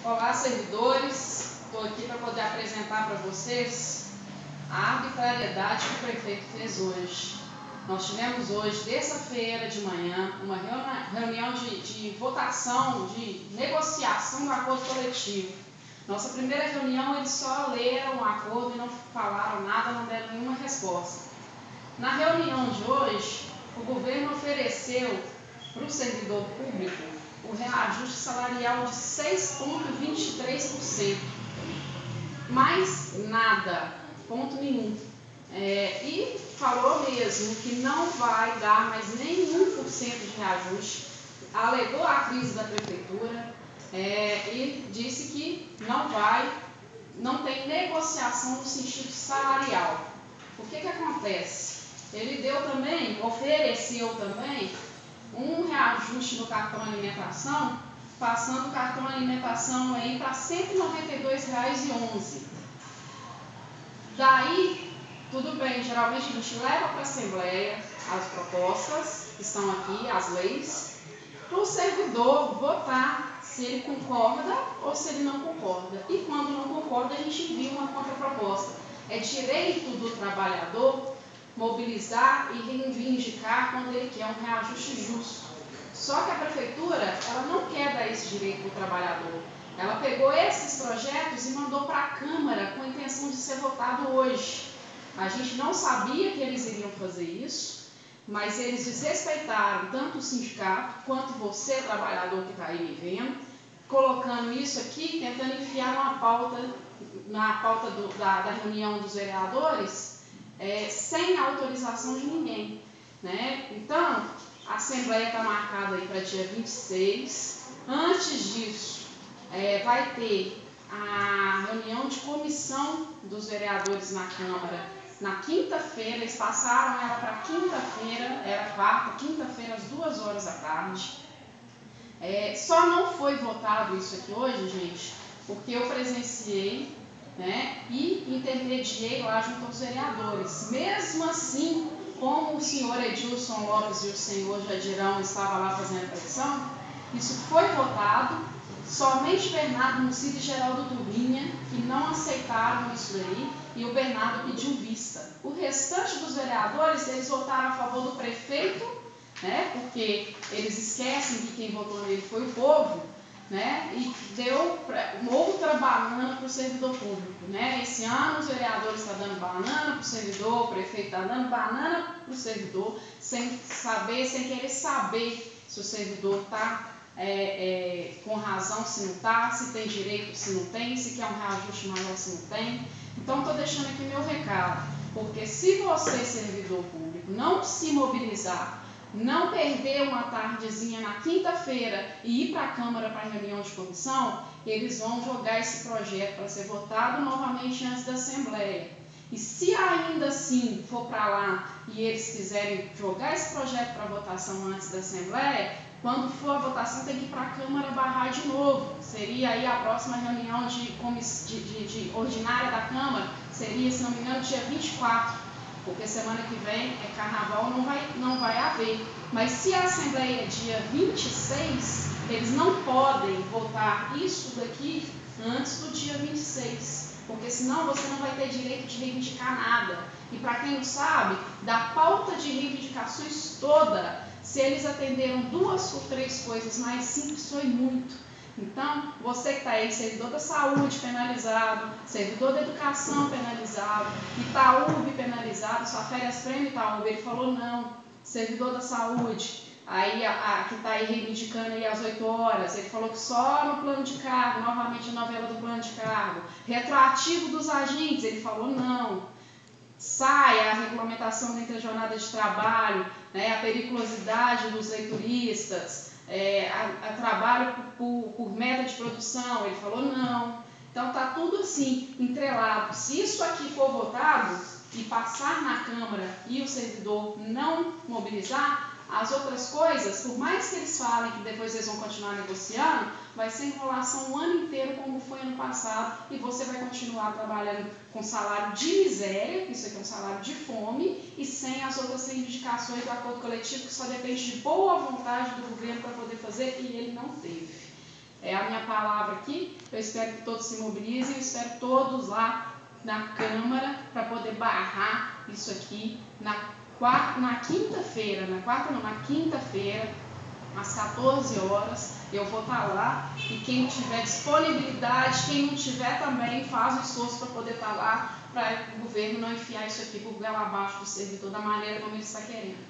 Olá, servidores. Estou aqui para poder apresentar para vocês a arbitrariedade que o prefeito fez hoje. Nós tivemos hoje, terça-feira de manhã, uma reunião de votação, de negociação do acordo coletivo. Nossa primeira reunião, eles só leram o acordo e não falaram nada, não deram nenhuma resposta. Na reunião de hoje, o governo ofereceu para o servidor público o reajuste salarial de 6,23%. Mais nada, ponto nenhum. E falou mesmo que não vai dar mais nem 1% de reajuste, alegou a crise da prefeitura e disse que não tem negociação no sentido salarial. O que acontece? Ele ofereceu também um reajuste no cartão alimentação, passando o cartão alimentação aí para R$ 192,11. Daí, tudo bem, geralmente a gente leva para a Assembleia as propostas que estão aqui, as leis, para o servidor votar se ele concorda ou se ele não concorda. E quando não concorda, a gente envia uma contraproposta. É direito do trabalhador mobilizar e reivindicar quando ele quer um reajuste justo. Só que a prefeitura, ela não quer dar esse direito para o trabalhador. Ela pegou esses projetos e mandou para a Câmara com a intenção de ser votado hoje. A gente não sabia que eles iriam fazer isso, mas eles desrespeitaram tanto o sindicato quanto você, trabalhador que está aí me vendo, colocando isso aqui, tentando enfiar na pauta da reunião dos vereadores, sem autorização de ninguém, né? Então, a Assembleia está marcada aí para dia 26. Antes disso, vai ter a reunião de comissão dos vereadores na Câmara na quinta-feira. Eles passaram ela para quinta-feira, era quarta, quinta-feira às 14h. Só não foi votado isso aqui hoje, gente, porque eu presenciei, né, e intermediei lá junto aos vereadores. Mesmo assim, como o senhor Edilson Lopes e o senhor Jadirão estavam lá fazendo pressão, isso foi votado. Somente Bernardo Mucida e Geraldo Turbinha que não aceitaram isso daí, e o Bernardo pediu vista. O restante dos vereadores, eles votaram a favor do prefeito, né, porque eles esquecem que quem votou nele foi o povo, né, e deu outra banana para o servidor público, né? Esse ano os vereadores estão dando banana para o servidor, o prefeito está dando banana para o servidor, sem querer saber se o servidor está com razão, se não está, se tem direito, se não tem, se quer um reajuste maior, se não tem. Então, estou deixando aqui meu recado, porque se você, servidor público, não se mobilizar, não perder uma tardezinha na quinta-feira e ir para a Câmara para a reunião de comissão, eles vão jogar esse projeto para ser votado novamente antes da Assembleia. E se ainda assim for para lá e eles quiserem jogar esse projeto para votação antes da Assembleia, quando for a votação tem que ir para a Câmara barrar de novo. Seria aí a próxima reunião de ordinária da Câmara, seria, se não me engano, dia 24. Porque semana que vem é carnaval, não vai haver. Mas se a Assembleia é dia 26, eles não podem votar isso daqui antes do dia 26. Porque senão você não vai ter direito de reivindicar nada. E para quem não sabe, da pauta de reivindicações toda, se eles atenderam 2 ou 3 coisas mais simples, foi muito. Então, você que está aí, servidor da saúde penalizado, servidor da educação penalizado, Itaúb penalizado, sua férias prêmio Itaúb, ele falou não. Servidor da saúde, aí que está aí reivindicando aí às 8 horas, ele falou que só no plano de cargo, novamente a novela do plano de cargo. Retroativo dos agentes, ele falou não. Sai a regulamentação dentro da jornada de trabalho, né, a periculosidade dos leituristas, a trabalho por meta de produção, ele falou não. Então está tudo assim, entrelado. Se isso aqui for votado e passar na Câmara e o servidor não mobilizar, as outras coisas, por mais que eles falem que depois eles vão continuar negociando, vai ser enrolação o ano inteiro como foi ano passado, e você vai continuar trabalhando com salário de miséria, isso aqui é um salário de fome, e sem as outras reivindicações do acordo coletivo, que só depende de boa vontade do governo para poder fazer, e ele não teve. A minha minha palavra aqui, eu espero que todos se mobilizem, eu espero todos lá na Câmara para poder barrar isso aqui na quinta-feira, na quinta-feira, às 14 horas, eu vou estar lá, e quem tiver disponibilidade, quem não tiver também, faz o esforço para poder estar lá, para o governo não enfiar isso aqui por goela abaixo do servidor da maneira como ele está querendo.